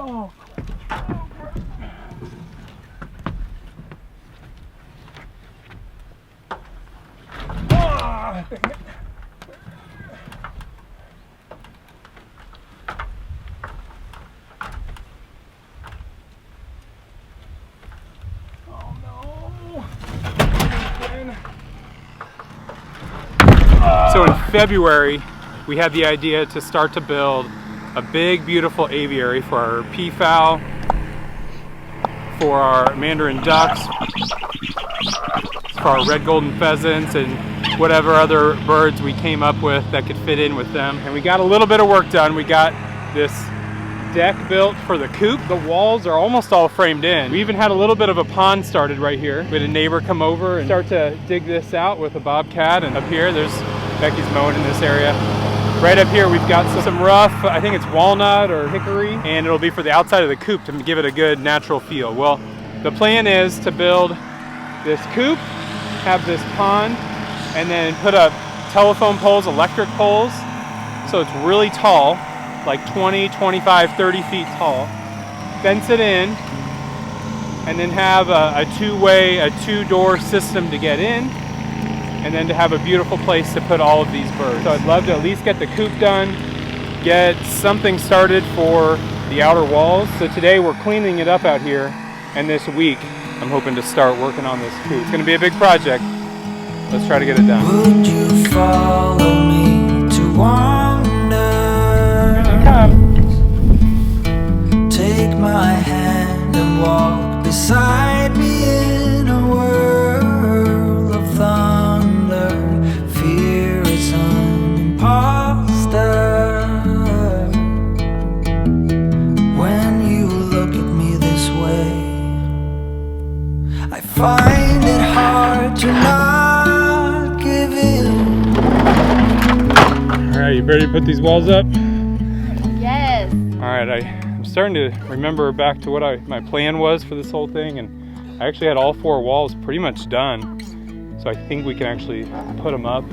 Oh. Oh, dang it. So in February, we had the idea to start to build a big, beautiful aviary for our peafowl, for our mandarin ducks, for our red golden pheasants, and whatever other birds we came up with that could fit in with them. And we got a little bit of work done. We got this deck built for the coop. The walls are almost all framed in. We even had a little bit of a pond started right here. We had a neighbor come over and start to dig this out with a bobcat. And up here, there's Becky's mowing in this area. Right up here, we've got some rough, I think it's walnut or hickory, and it'll be for the outside of the coop to give it a good natural feel. Well, the plan is to build this coop, have this pond, and then put up telephone poles, electric poles, so it's really tall, like 20, 25, 30 feet tall. Fence it in, and then have a two-door system to get in, and then to have a beautiful place to put all of these birds. So I'd love to at least get the coop done, get something started for the outer walls. So today we're cleaning it up out here, and this week I'm hoping to start working on this coop. It's gonna be a big project. Let's try to get it done. Would you follow me to wander? Take my hand and walk beside me in a world of thunder. Fear is an imposter. When you look at me this way, I find it hard to not give in. All right, you ready to put these walls up? Yes. All right, I'm starting to remember back to what my plan was for this whole thing, and I actually had all 4 walls pretty much done. So I think we can actually put them up,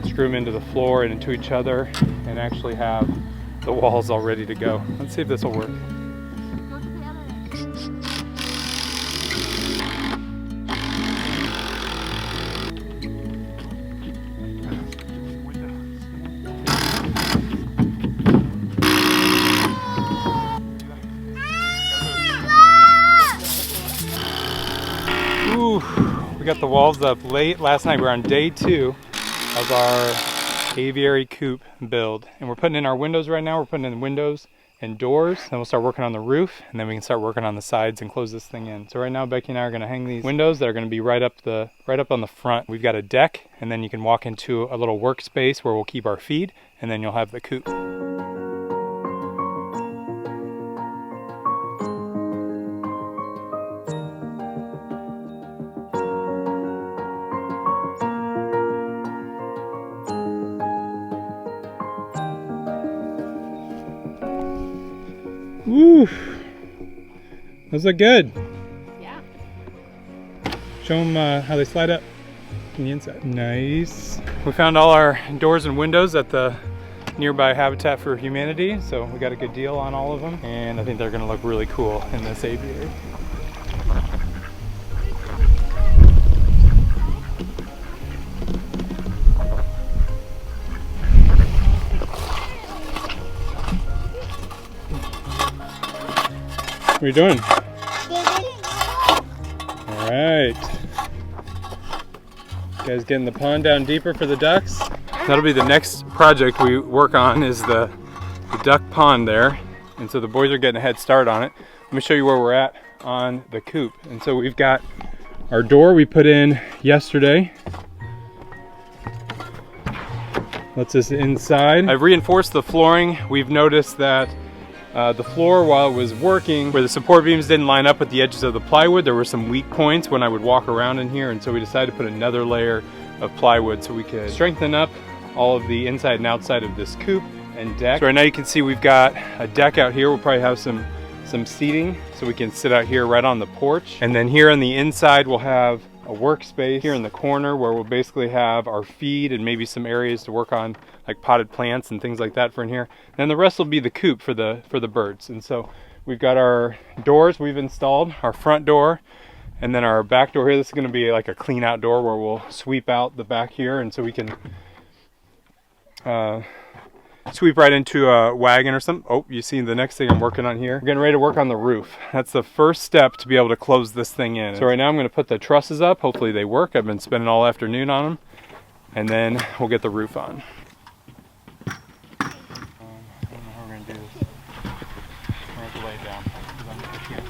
screw them into the floor and into each other, and actually have the walls all ready to go. Let's see if this will work. We got the walls up late last night. We're on day 2 of our aviary coop build, and we're putting in our windows right now. We're putting in windows and doors, then we'll start working on the roof, and then we can start working on the sides and close this thing in. So right now Becky and I are going to hang these windows that are going to be right up on the front. We've got a deck, and then you can walk into a little workspace where we'll keep our feed, and then you'll have the coop. Woo! Those look good. Yeah. Show them how they slide up from the inside. Nice. We found all our doors and windows at the nearby Habitat for Humanity, so we got a good deal on all of them, and I think they're going to look really cool in this aviary. What are you doing? All right. You guys getting the pond down deeper for the ducks? That'll be the next project we work on, is the duck pond there. And so the boys are getting a head start on it. Let me show you where we're at on the coop. And so we've got our door we put in yesterday. Lets us inside. I've reinforced the flooring. We've noticed that the floor, while it was working, where the support beams didn't line up with the edges of the plywood, there were some weak points when I would walk around in here, and so we decided to put another layer of plywood so we could strengthen up all of the inside and outside of this coop and deck. So right now you can see we've got a deck out here. We'll probably have some seating so we can sit out here right on the porch. And then here on the inside we'll have a workspace here in the corner where we'll basically have our feed and maybe some areas to work on, like potted plants and things like that for in here. And the rest will be the coop for the birds. And so we've got our doors we've installed, our front door, and then our back door here. This is going to be like a clean out door where we'll sweep out the back here, and so we can sweep right into a wagon or something. Oh, you see the next thing I'm working on here? We're getting ready to work on the roof. That's the first step to be able to close this thing in. So right now I'm going to put the trusses up. Hopefully they work. I've been spending all afternoon on them. And then we'll get the roof on. I don't know how we're going to do this. We're going to have to lay it down.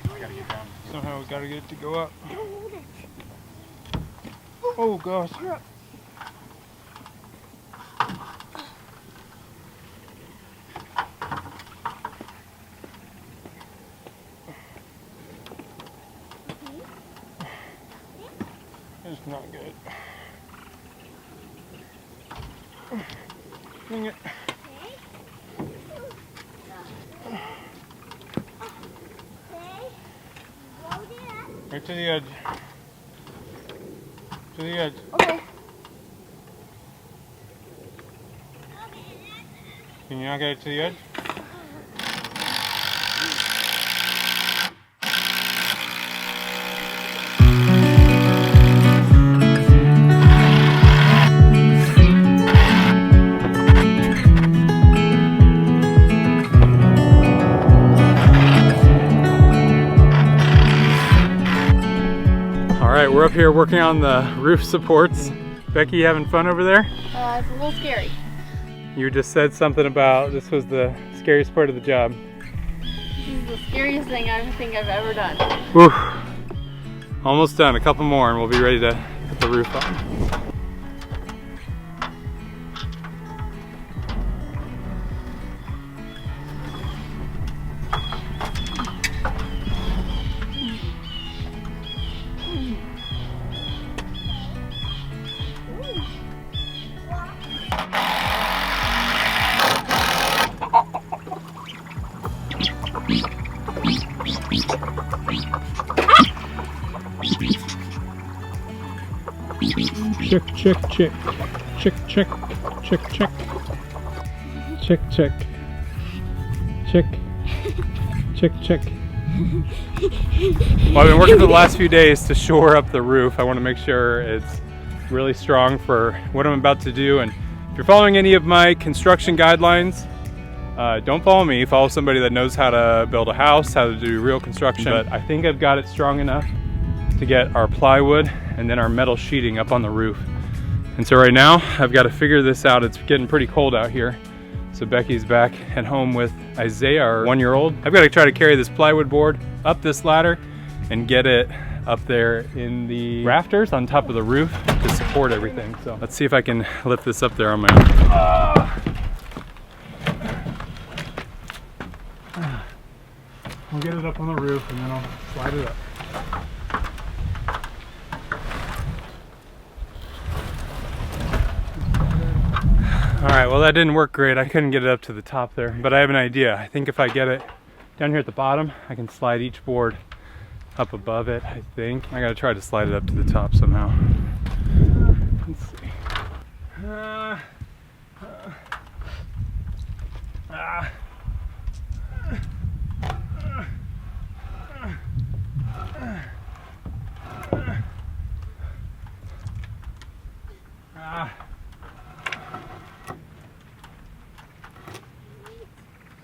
I got to get down. Somehow we got to get it to go up. Oh gosh. It's not good. Dang it. Right to the edge. To the edge. Okay. Can you not get it to the edge? We're up here working on the roof supports. Becky, you having fun over there? It's a little scary. You just said something about this was the scariest part of the job. This is the scariest thing I think I've ever done. Whew. Almost done. A couple more and we'll be ready to put the roof on. Check, check, check. Check, check. Check, check. Check, check. Check. Check, check. Well, I've been working for the last few days to shore up the roof. I want to make sure it's really strong for what I'm about to do. And if you're following any of my construction guidelines, don't follow me. Follow somebody that knows how to build a house, how to do real construction. But I think I've got it strong enough to get our plywood and then our metal sheeting up on the roof. And so right now I've got to figure this out. It's getting pretty cold out here. So Becky's back at home with Isaiah, our 1-year-old. I've got to try to carry this plywood board up this ladder and get it up there in the rafters on top of the roof to support everything. So let's see if I can lift this up there on my own. We'll get it up on the roof and then I'll slide it up. All right, well that didn't work great. I couldn't get it up to the top there, but I have an idea. I think if I get it down here at the bottom, I can slide each board up above it, I think. I gotta try to slide it up to the top somehow. Let's see.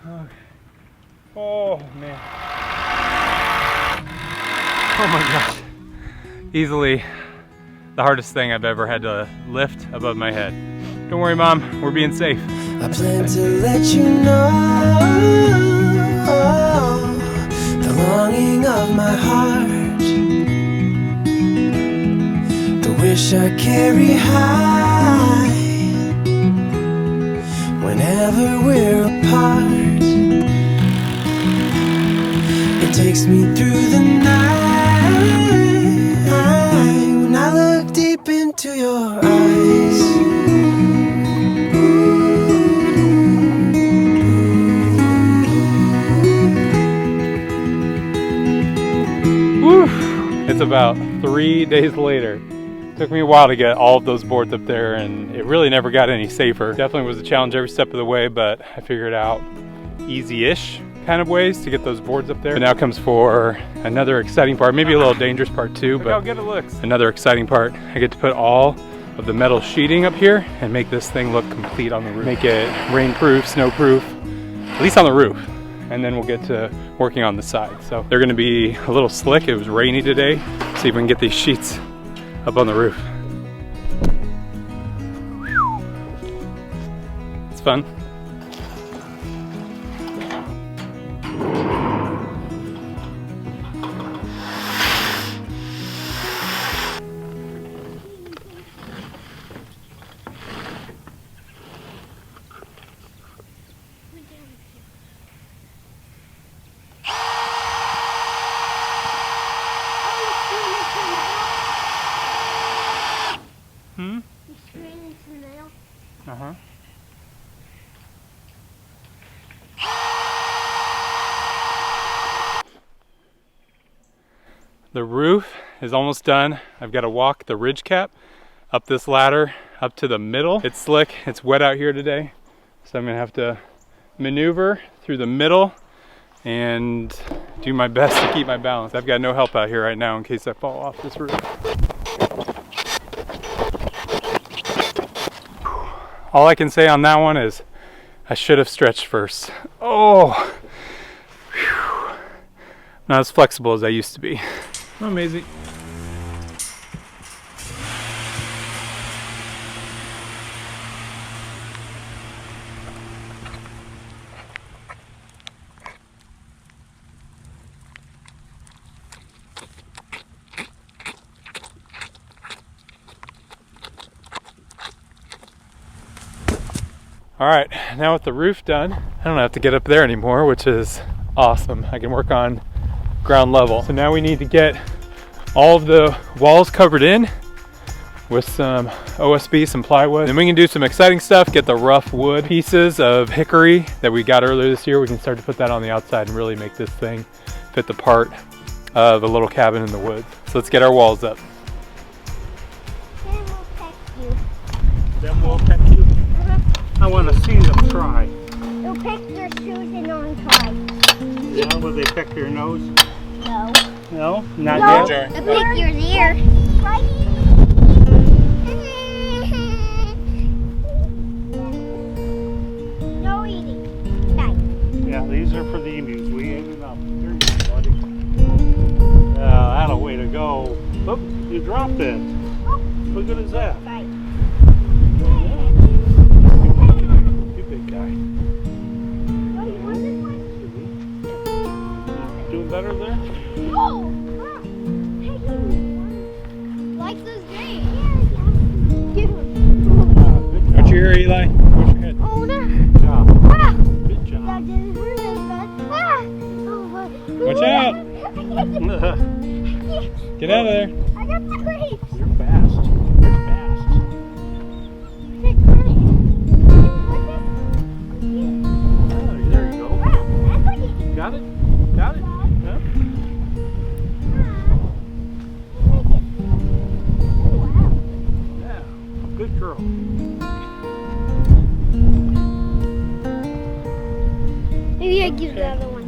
Okay. Oh man. Oh my gosh. Easily the hardest thing I've ever had to lift above my head. Don't worry, Mom, we're being safe. I plan to let you know the longing of my heart, the wish I carry high whenever we're apart. It takes me through the night when I look deep into your eyes. Woo! It's about 3 days later. Took me a while to get all of those boards up there, and it really never got any safer. Definitely was a challenge every step of the way, but I figured out easy-ish kind of ways to get those boards up there. But now comes for another exciting part, maybe a little dangerous part too, but how good it looks. Another exciting part. I get to put all of the metal sheeting up here and make this thing look complete on the roof. Make it rain-proof, snow-proof, at least on the roof. And then we'll get to working on the side. So they're gonna be a little slick. It was rainy today. See if we can get these sheets up on the roof. It's fun. Uh-huh. The roof is almost done. I've got to walk the ridge cap up this ladder up to the middle. It's slick, it's wet out here today, so I'm gonna have to maneuver through the middle and do my best to keep my balance. I've got no help out here right now in case I fall off this roof. All I can say on that one is I should have stretched first. Oh, whew. Not as flexible as I used to be. Amazing. All right, now with the roof done, I don't have to get up there anymore, which is awesome. I can work on ground level. So now we need to get all of the walls covered in with some OSB, some plywood. Then we can do some exciting stuff, get the rough wood pieces of hickory that we got earlier this year. We can start to put that on the outside and really make this thing fit the part of a little cabin in the woods. So let's get our walls up. Then we'll peck you. I want to see them try. They'll pick their shoes and untie. Yeah, will they pick your nose? No. No? Not yet? They'll pick your ear. No eating. Nice. Yeah, these are for the emus. We ate enough. Here you go, buddy. That'll way to go. Oop, you dropped it. How good is that? Right. You big guy. Doing better there? Oh! Like those games. Watch your ear, Eli. Watch your head. Oh no! Yeah. Ah! Good job. That didn't hurt as bad. Ah! Watch out! Get out of there. I got the grapes. You're fast. You're fast. The grapes. Oh, there you go. Wow, that's like it. Got it? Got it? Huh? Yeah. Good girl. Maybe I give the other one.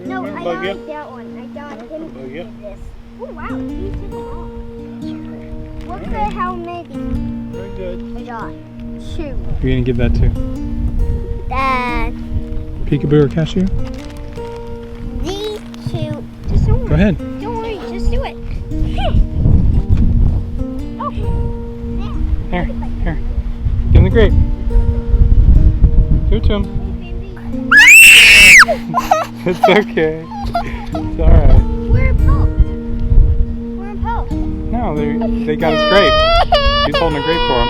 No, I Bug don't you? like that one. I got him Bug you? this. Oh wow, these took them all. That's all right. What's the how many? Very good. I got 2. You're gonna give that to Dad. Peekaboo or Cashew? These 2. Just don't Go ahead. Don't worry, just do it. Oh. Here, here. Give him the grape. Give it to him. It's okay. It's alright. We're poked. We're poked. No, they got his grape. He's holding a grape for him.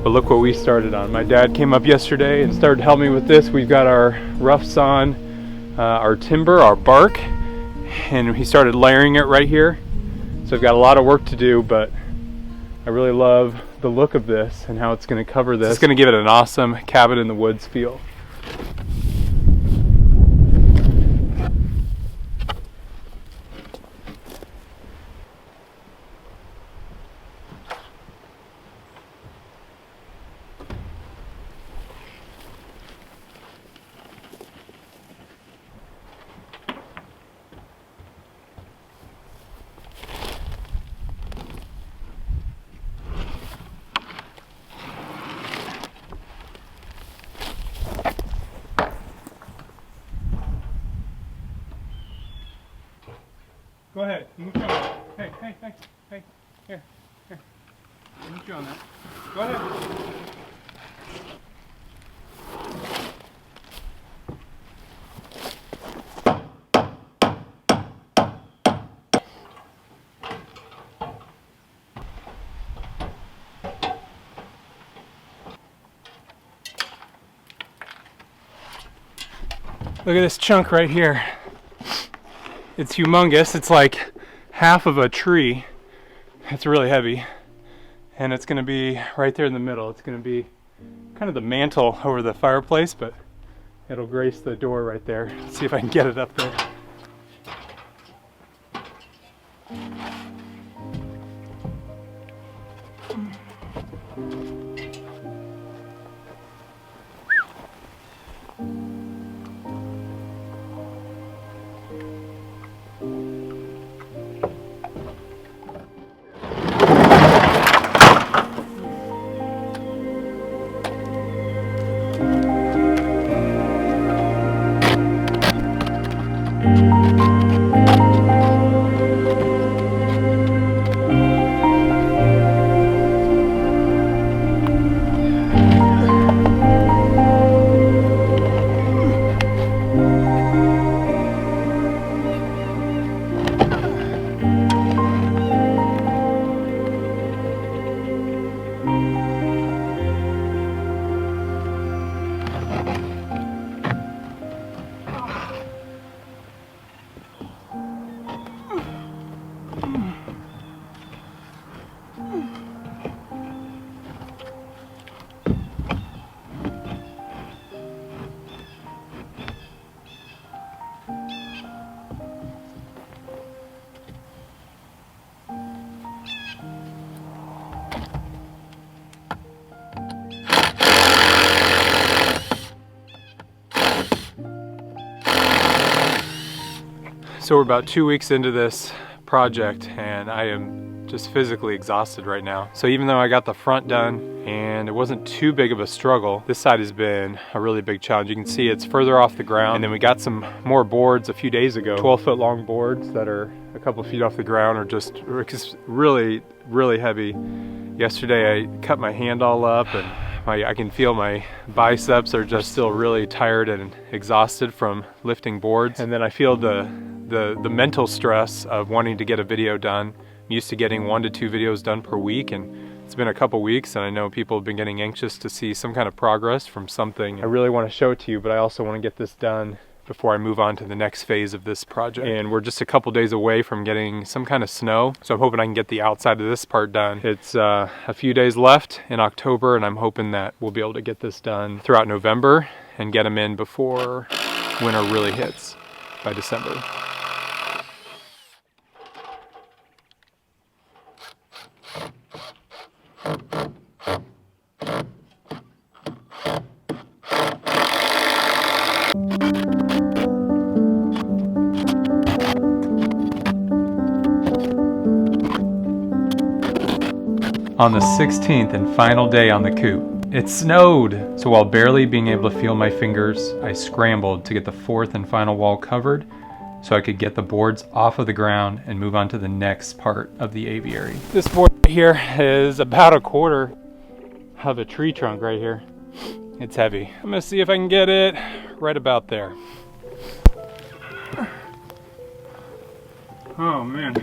But look what we started on. My dad came up yesterday and started helping me with this. We've got our roughs on, our timber, our bark, and he started layering it right here. So I've got a lot of work to do, but I really love the look of this and how it's going to cover this. It's going to give it an awesome cabin in the woods feel. Go ahead. You can show it. Hey. Here. You can show that. Go ahead. Look at this chunk right here. It's humongous. It's like half of a tree. It's really heavy. And it's going to be right there in the middle. It's going to be kind of the mantle over the fireplace, but it'll grace the door right there. Let's see if I can get it up there. So we're about 2 weeks into this project and I am just physically exhausted right now. So even though I got the front done and it wasn't too big of a struggle, this side has been a really big challenge. You can see it's further off the ground, and then we got some more boards a few days ago, 12-foot long boards that are a couple feet off the ground, are just really, really heavy. Yesterday I cut my hand all up and I can feel my biceps are just still really tired and exhausted from lifting boards. And then I feel the mental stress of wanting to get a video done. I'm used to getting 1 to 2 videos done per week, and it's been a couple weeks and I know people have been getting anxious to see some kind of progress from something. I really want to show it to you, but I also want to get this done before I move on to the next phase of this project. And we're just a couple days away from getting some kind of snow, so I'm hoping I can get the outside of this part done. It's a few days left in October, and I'm hoping that we'll be able to get this done throughout November and get them in before winter really hits by December. On the 16th and final day on the coop, it snowed! So while barely being able to feel my fingers, I scrambled to get the 4th and final wall covered so I could get the boards off of the ground and move on to the next part of the aviary. This board right here is about 1/4 of a tree trunk right here. It's heavy. I'm gonna see if I can get it right about there. Oh man.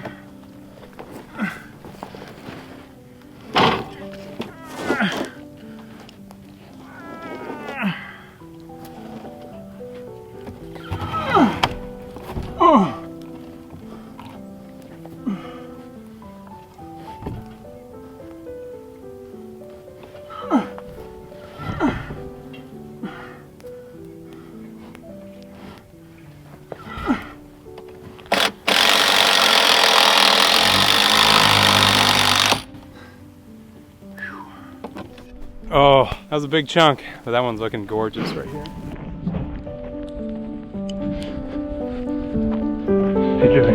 That was a big chunk, but that one's looking gorgeous right here. Hey, Joey.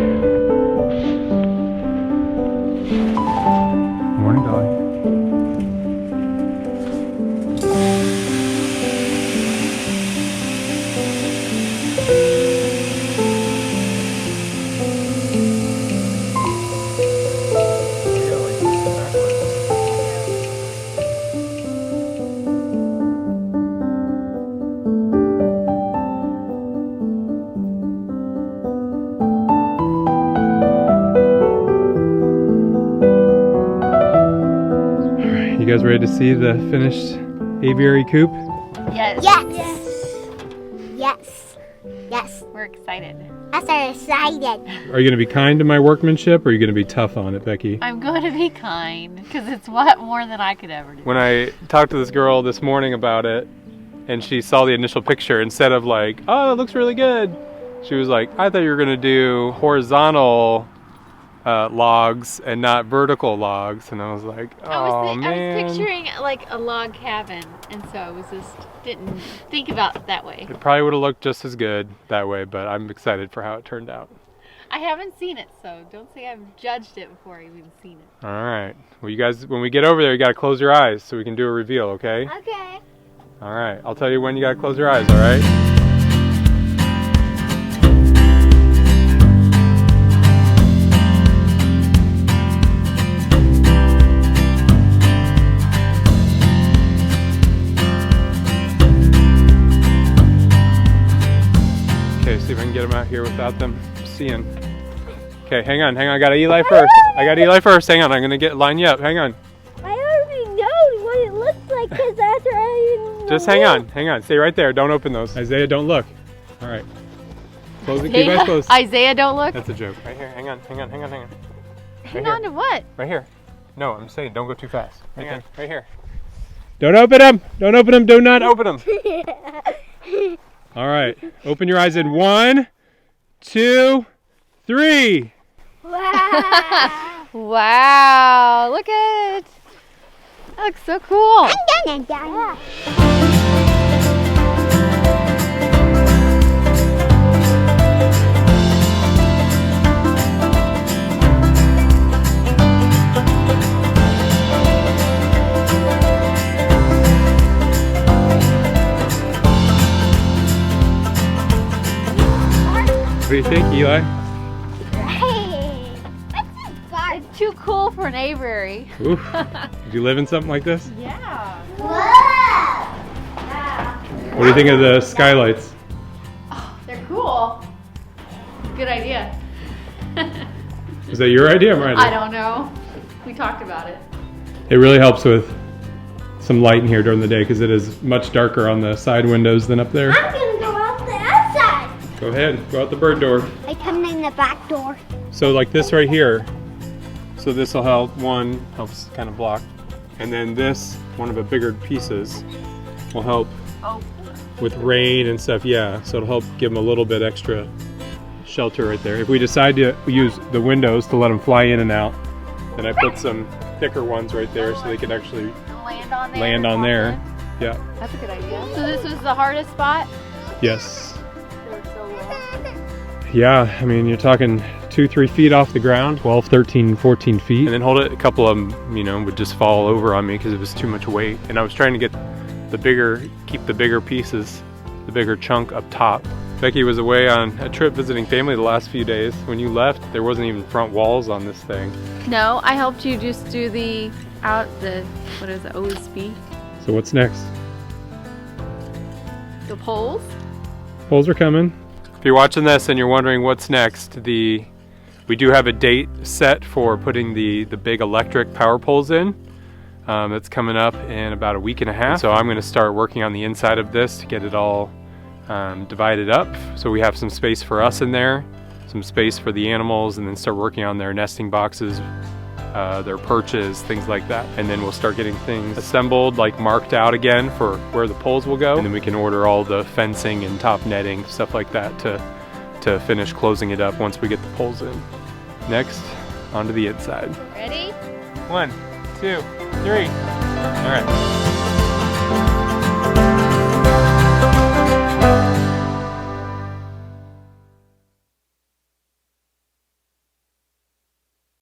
Morning, Dolly. You guys ready to see the finished aviary coop? Yes. Yes. Yes. Yes. We're excited. I'm so excited. Are you going to be kind to my workmanship, or are you going to be tough on it, Becky? I'm going to be kind because it's more than I could ever do. When I talked to this girl this morning about it, and she saw the initial picture, instead of like, oh, it looks really good, she was like, I thought you were going to do horizontal logs and not vertical logs. And I was like, oh, man. I was picturing like a log cabin, and so I was didn't think about it that way. It probably would have looked just as good that way, but I'm excited for how it turned out. I haven't seen it, so don't say I've judged it before I've even seen it. All right. Well, you guys, when we get over there, you got to close your eyes so we can do a reveal, okay? Okay. All right. I'll tell you when you got to close your eyes, all right? Okay, see if I can get them out here without them seeing. Okay, hang on. I got Eli first. Hang on, I'm gonna line you up. Hang on. I already know what it looks like because that's right. Just hang on. Stay right there. Don't open those. Isaiah, don't look. All right. Close it. Keep your eyes closed. Isaiah, don't look. That's a joke. Right here. Hang on. Hang on to what? Right here. No, I'm saying don't go too fast. Right here. Don't open them. Do not open them. All right. Open your eyes in 1, 2, 3. Wow. Wow, look at it. That looks so cool. What do you think, Eli? It's too cool for an aviary. Oof. Did you live in something like this? Yeah. What do you think of the skylights? Oh, they're cool. Good idea. Is that your idea or my idea? I don't know. We talked about it. It really helps with some light in here during the day because it is much darker on the side windows than up there. I'm gonna go out the outside. Go ahead, go out the bird door. I come in the back door. So like this right here. So this will help, one, helps kind of block. And then this, one of the bigger pieces, will help with rain and stuff, yeah. So it'll help give them a little bit extra shelter right there. If we decide to use the windows to let them fly in and out, then I put some thicker ones right there so they can actually Land on there. Yeah. That's a good idea. So this was the hardest spot? Yes. They were so low. Yeah, I mean, you're talking 2-3 feet off the ground, 12, 13, 14 feet. And then hold it, a couple of them, would just fall over on me because it was too much weight. And I was trying to get keep the bigger pieces, the bigger chunk up top. Becky was away on a trip visiting family the last few days. When you left, there wasn't even front walls on this thing. No, I helped you just do what is it, OSB? So what's next? The poles? Poles are coming. If you're watching this and you're wondering what's next, we do have a date set for putting the big electric power poles in. That's coming up in about a week and a half. So I'm going to start working on the inside of this to get it all divided up. So we have some space for us in there, some space for the animals, and then start working on their nesting boxes, their perches, things like that. And then we'll start getting things assembled, like marked out again for where the poles will go. And then we can order all the fencing and top netting, stuff like that to finish closing it up once we get the poles in. Next, onto the inside. Ready? 1, 2, 3. All right.